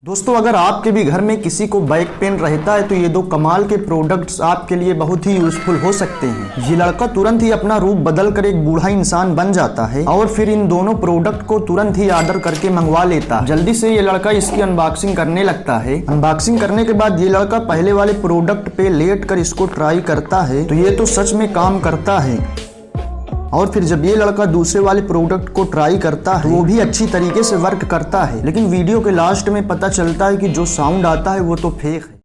दोस्तों, अगर आपके भी घर में किसी को बैक पेन रहता है तो ये दो कमाल के प्रोडक्ट्स आपके लिए बहुत ही यूजफुल हो सकते हैं। ये लड़का तुरंत ही अपना रूप बदल कर एक बूढ़ा इंसान बन जाता है और फिर इन दोनों प्रोडक्ट को तुरंत ही ऑर्डर करके मंगवा लेता है। जल्दी से ये लड़का इसकी अनबॉक्सिंग करने लगता है। अनबॉक्सिंग करने के बाद ये लड़का पहले वाले प्रोडक्ट पे लेट कर इसको ट्राई करता है तो ये तो सच में काम करता है। और फिर जब ये लड़का दूसरे वाले प्रोडक्ट को ट्राई करता है तो वो भी अच्छी तरीके से वर्क करता है। लेकिन वीडियो के लास्ट में पता चलता है कि जो साउंड आता है वो तो फेक है।